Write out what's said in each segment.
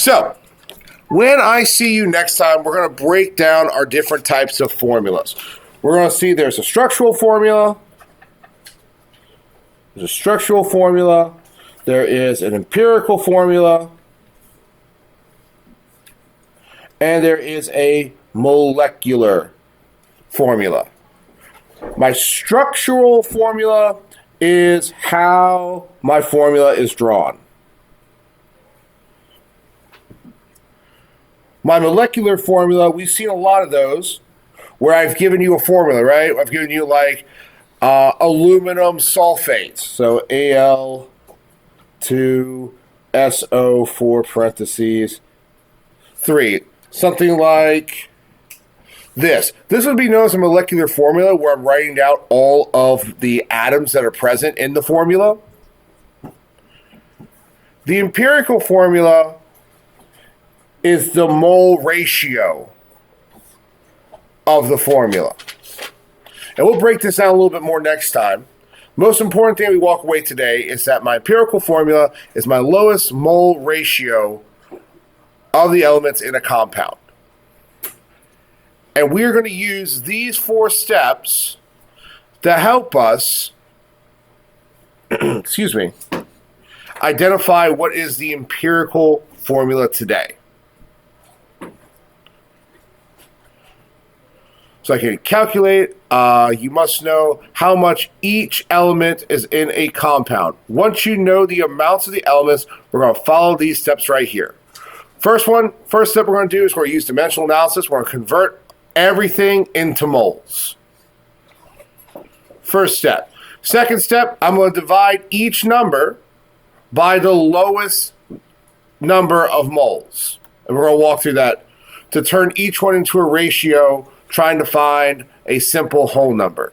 So, when I see you next time, we're going to break down our different types of formulas. We're going to see there's a structural formula. There's a structural formula. There is an empirical formula. And there is a molecular formula. My structural formula is how my formula is drawn. My molecular formula, we've seen a lot of those where I've given you a formula, right? I've given you like aluminum sulfate. So Al2SO 4 parentheses 3. Something like this. This would be known as a molecular formula where I'm writing down all of the atoms that are present in the formula. The empirical formula is the mole ratio of the formula. And we'll break this down a little bit more next time. Most important thing we walk away today is that my empirical formula is my lowest mole ratio of the elements in a compound. And we're going to use these 4 steps to help us identify what is the empirical formula today. So I can calculate, you must know how much each element is in a compound. Once you know the amounts of the elements, we're going to follow these steps right here. First step we're going to do is we're going to use dimensional analysis. We're going to convert everything into moles. First step. Second step, I'm going to divide each number by the lowest number of moles. And we're going to walk through that to turn each one into a ratio, trying to find a simple whole number.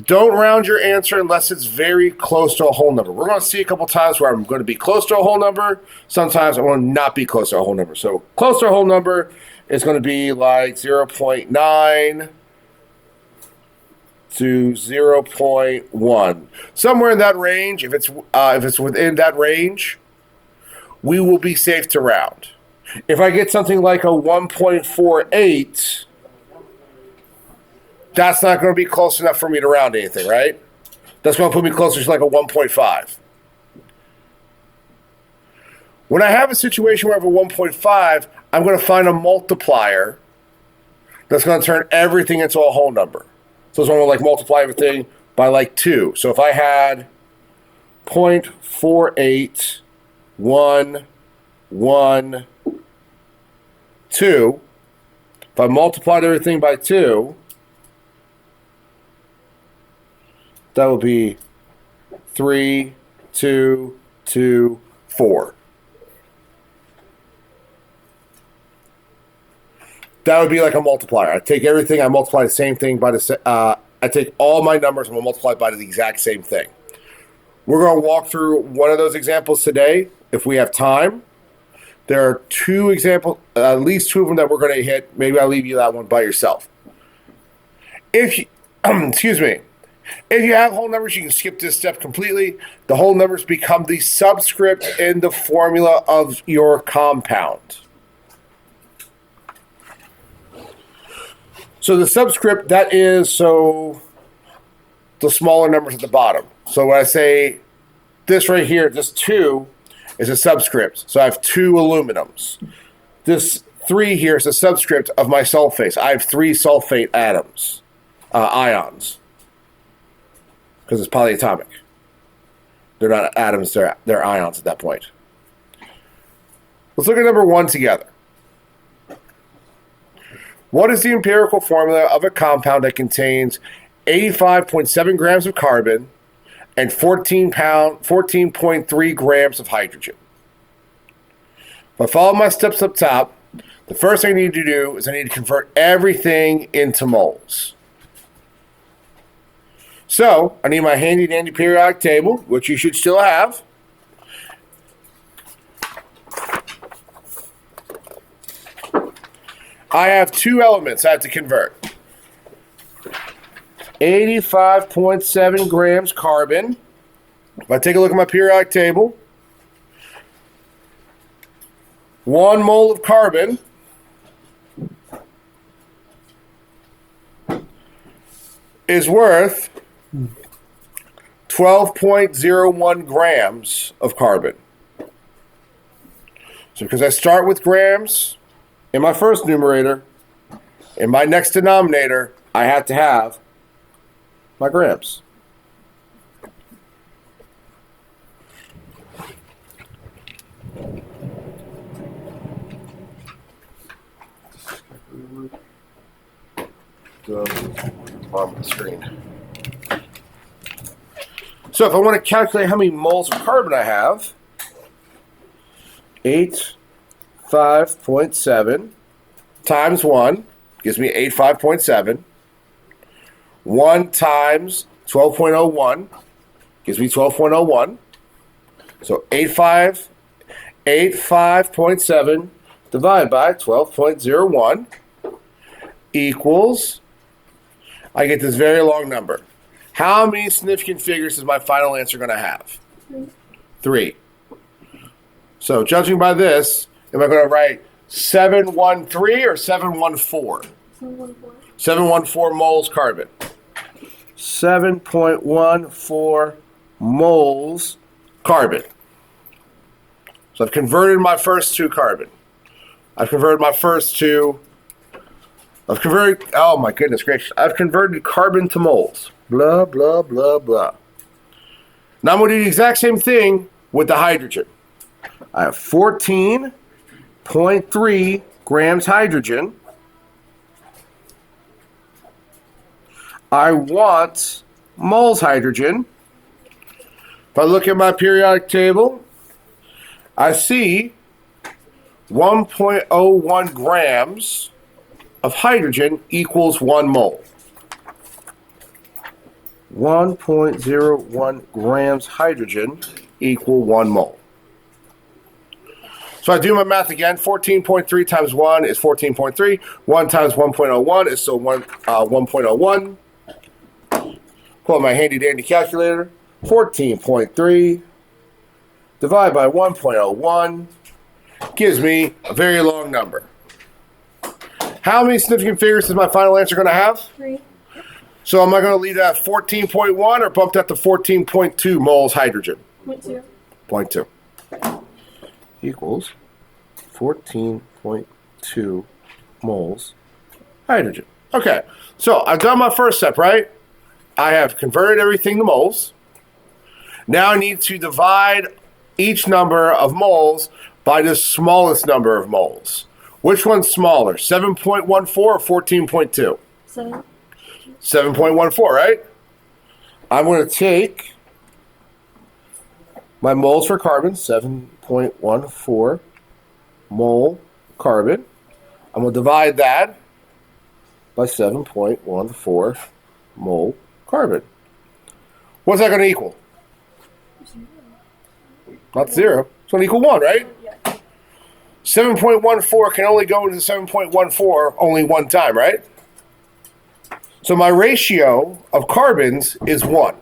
Don't round your answer unless it's very close to a whole number. We're going to see a couple times where I'm going to be close to a whole number. Sometimes I want to not be close to a whole number. So close to a whole number is going to be like 0.9 to 0.1. Somewhere in that range, if it's within that range, we will be safe to round. If I get something like a 1.48, that's not going to be close enough for me to round anything, right? That's going to put me closer to like a 1.5. When I have a situation where I have a 1.5, I'm going to find a multiplier that's going to turn everything into a whole number. So it's going to like multiply everything by like 2. So if I had 0.48112, if I multiplied everything by 2, that would be 3, 2, 2, 4. That would be like a multiplier. I take everything, I multiply the same thing by I take all my numbers and we'll multiply by the exact same thing. We're going to walk through one of those examples today if we have time. There are 2 examples, at least 2 of them that we're going to hit. Maybe I'll leave you that one by yourself. If you, if you have whole numbers, you can skip this step completely. The whole numbers become the subscript in the formula of your compound. So the subscript, that is the smaller numbers at the bottom. So when I say this right here, this 2 is a subscript. So I have 2 aluminums. This 3 here is a subscript of my sulfates. I have 3 sulfate atoms, ions, because it's polyatomic. They're not atoms, they're ions at that point. Let's look at number 1 together. What is the empirical formula of a compound that contains 85.7 grams of carbon and 14.3 grams of hydrogen? If I follow my steps up top, the first thing I need to do is I need to convert everything into moles. So I need my handy dandy periodic table, which you should still have. I have 2 elements I have to convert. 85.7 grams carbon. If I take a look at my periodic table, 1 mole of carbon is worth 12.01 grams of carbon. So because I start with grams in my first numerator, in my next denominator, I have to have my grams. On the screen. So if I want to calculate how many moles of carbon I have, 85.7 times 1 gives me 85.7. 1 times 12.01 gives me 12.01. So 85.7 divided by 12.01 equals, I get this very long number. How many significant figures is my final answer going to have? 3. So judging by this, am I going to write 713 or 714? 714 moles carbon. 7.14 moles carbon. So I've converted my first two carbon. Oh my goodness gracious. I've converted carbon to moles. Blah, blah, blah, blah. Now I'm going to do the exact same thing with the hydrogen. I have 14.3 grams hydrogen. I want moles hydrogen. If I look at my periodic table, I see 1.01 grams of hydrogen equals 1 mole. 1.01 grams hydrogen equal 1 mole. So I do my math again. 14.3 times 1 is 14.3. 1 times 1.01 is still 1.01. Pull out my handy dandy calculator. 14.3 divided by 1.01 gives me a very long number. How many significant figures is my final answer going to have? 3. So am I going to leave that at 14.1 or bump that to 14.2 moles hydrogen? 0.2. 0.2 equals 14.2 moles hydrogen. Okay, so I've done my first step, right? I have converted everything to moles. Now I need to divide each number of moles by the smallest number of moles. Which one's smaller, 7.14 or 14.2? 7. 7.14, right? I'm going to take my moles for carbon, 7.14 mole carbon. I'm going to divide that by 7.14 mole carbon. What's that going to equal? 0. Not 0. It's going to equal 1, right? Yeah. 7.14 can only go into 7.14 only one time, right? So my ratio of carbons is 1.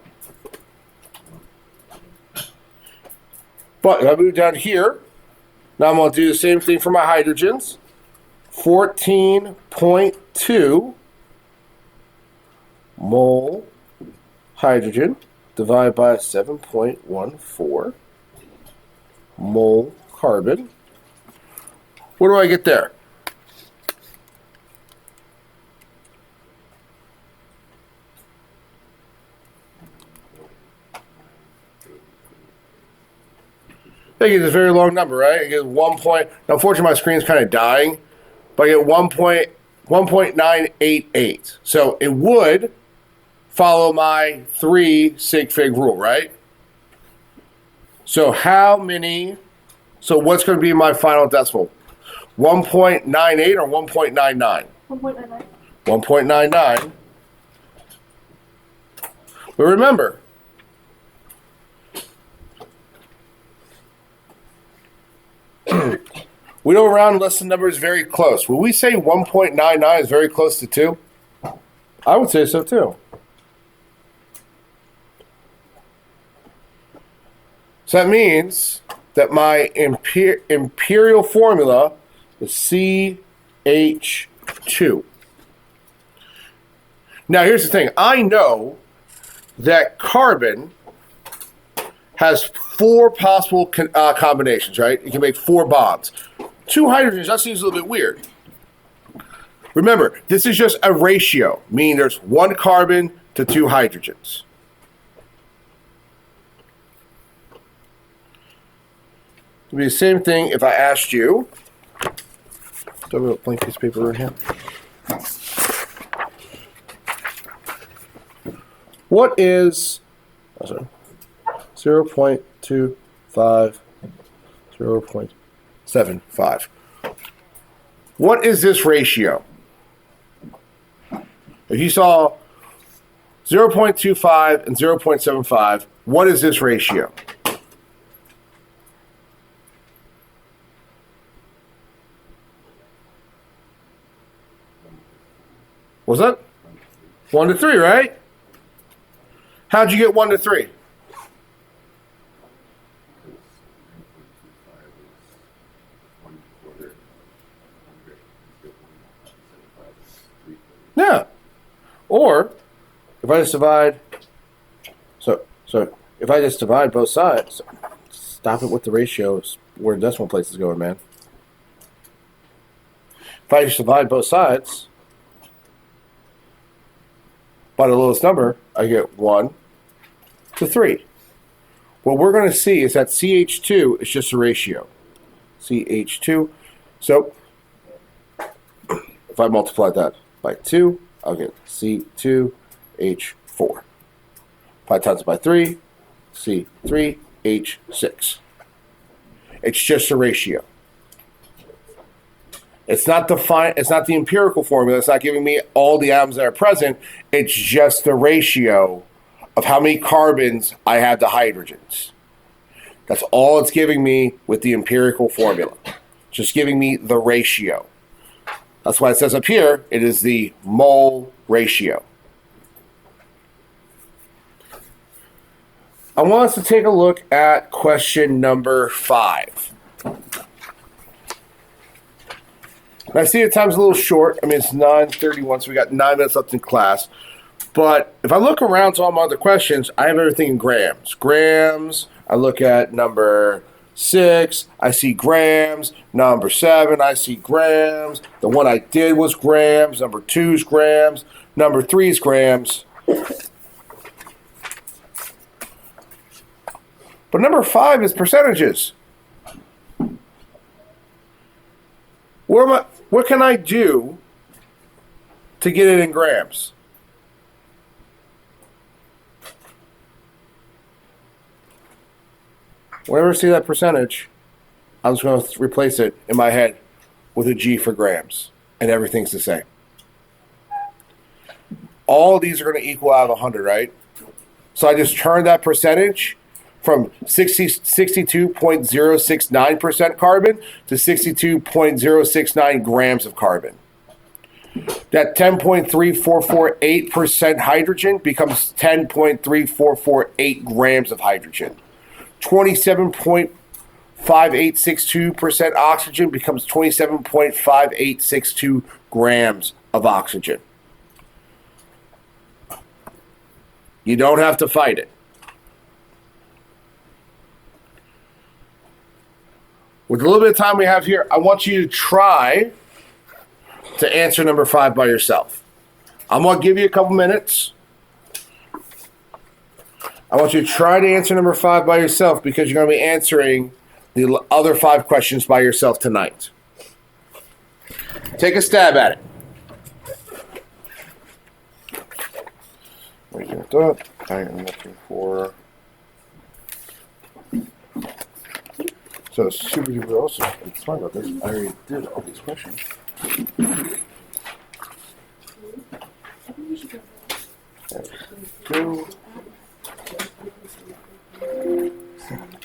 But if I move down here, now I'm going to do the same thing for my hydrogens. 14.2 mole hydrogen divided by 7.14 mole carbon. What do I get there? I get this very long number, right? I get 1 point. Now, unfortunately, my screen's kind of dying, but I get 1.988. So it would follow my 3 sig fig rule, right? So so what's going to be my final decimal? 1.98 or 1.99? 1.99. 1.99. But remember, we don't round unless the number is very close. Will we say 1.99 is very close to 2? I would say so too. So that means that my imperial formula is CH2. Now, here's the thing. I know that carbon has 4 possible combinations, right? You can make 4 bonds. 2 hydrogens, that seems a little bit weird. Remember, this is just a ratio, meaning there's 1 carbon to 2 hydrogens. It would be the same thing if I asked you. Do I have a blank piece of paper right here? What is 0.25, 0.75? What is this ratio? If you saw 0.25 and 0.75, what is this ratio? Was that 1 to 3, right? How'd you get 1 to 3? Yeah. Or if I just divide, so if I just divide both sides, stop it with the ratios where decimal place is going, man. If I just divide both sides by the lowest number, I get 1 to 3. What we're going to see is that CH2 is just a ratio. CH2. So if I multiply that by 2, I'll get C2H4. If I times it by 3, C3H6. It's just a ratio. It's not the empirical formula. It's not giving me all the atoms that are present. It's just the ratio of how many carbons I have to hydrogens. That's all it's giving me with the empirical formula. Just giving me the ratio. That's why it says up here, it is the mole ratio. I want us to take a look at question number 5. And I see the time's a little short. I mean, it's 9:31, so we got 9 minutes left in class. But if I look around to all my other questions, I have everything in grams. Grams, I look at number 6, I see grams. Number 7, I see grams. The one I did was grams. Number 2 is grams. Number 3 is grams. But number 5 is percentages. What can I do to get it in grams? Whenever I see that percentage, I'm just going to replace it in my head with a G for grams, and everything's the same. All of these are going to equal out of 100, right? So I just turn that percentage from 62.069% carbon to 62.069 grams of carbon. That 10.3448% hydrogen becomes 10.3448 grams of hydrogen. 27.5862% oxygen becomes 27.5862 grams of oxygen. You don't have to fight it. With a little bit of time we have here, I want you to try to answer number 5 by yourself. I'm going to give you a couple minutes. I want you to try to answer number 5 by yourself because you're going to be answering the other 5 questions by yourself tonight. Take a stab at it. I'm looking for... So super duper awesome. I'm smart about this. I already did all these questions.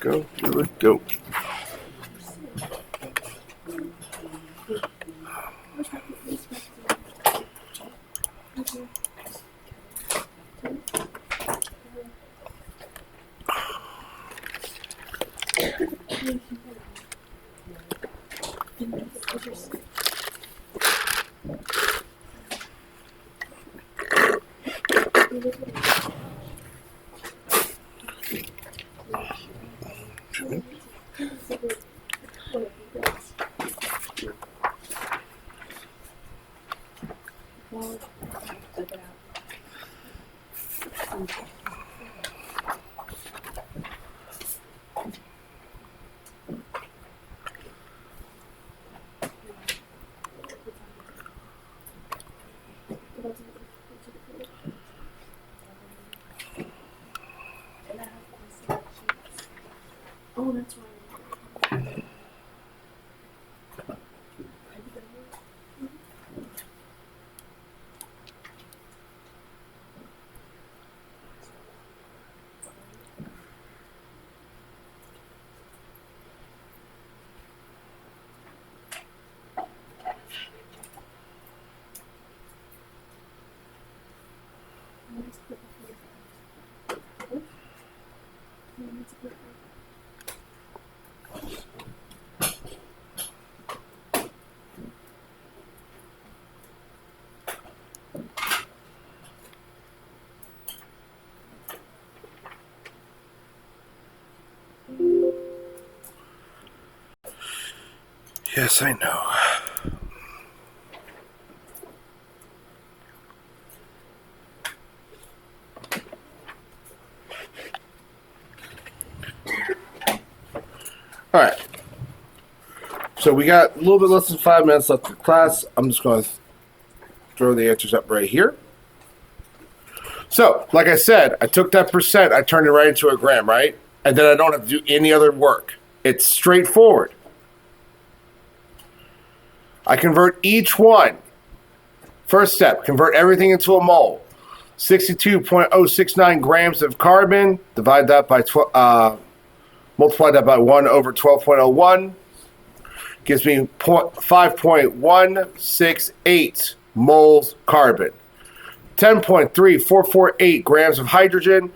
Go. Go. Oh, that's right. Yes, I know. All right. So we got a little bit less than 5 minutes left in class. I'm just going to throw the answers up right here. So, like I said, I took that percent, I turned it right into a gram, right? And then I don't have to do any other work. It's straightforward. I convert each one. First step, convert everything into a mole. 62.069 grams of carbon, divide that by multiply that by 1 over 12.01, gives me 5.168 moles carbon. 10.3448 grams of hydrogen,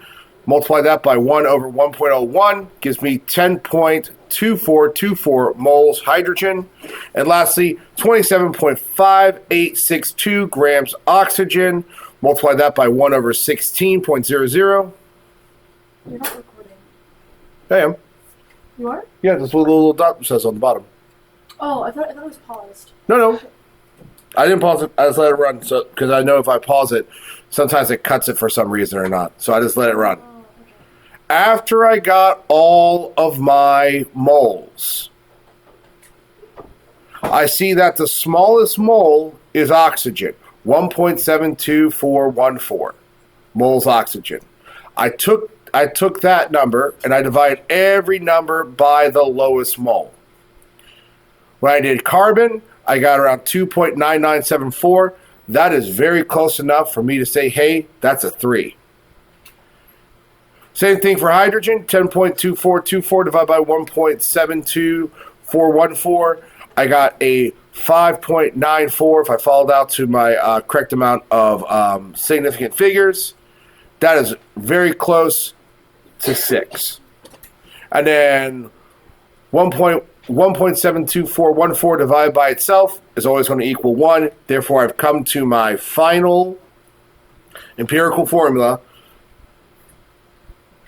multiply that by 1 over 1.01, gives me 10.2424 moles hydrogen. And lastly, 27.5862 grams oxygen, multiply that by 1 over 16.00. You're not recording. I am. You are? Yeah, that's what the little dot says on the bottom. Oh, I thought it was paused. No. I didn't pause it. I just let it run because I know if I pause it, sometimes it cuts it for some reason or not. So I just let it run. Oh, okay. After I got all of my moles, I see that the smallest mole is oxygen, 1.72414 moles oxygen. I took that number and I divide every number by the lowest mole. When I did carbon, I got around 2.9974. That is very close enough for me to say, hey, that's a 3. Same thing for hydrogen, 10.2424 divided by 1.72414. I got a 5.94 if I followed out to my correct amount of significant figures. That is very close to 6. And then 1.72414 divided by itself is always going to equal 1. Therefore, I've come to my final empirical formula.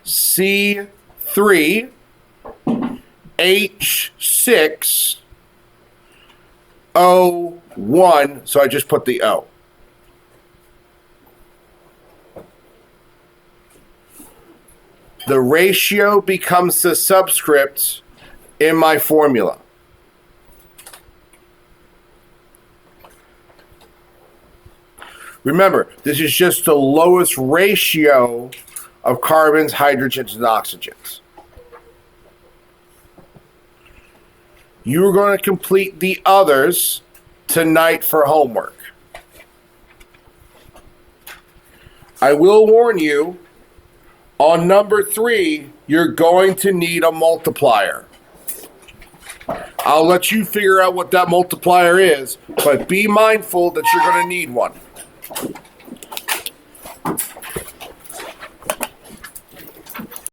C3H6O1. So I just put the O. The ratio becomes the subscript in my formula. Remember, this is just the lowest ratio of carbons, hydrogens, and oxygens. You're going to complete the others tonight for homework. I will warn you, on number 3, you're going to need a multiplier. I'll let you figure out what that multiplier is, but be mindful that you're going to need one.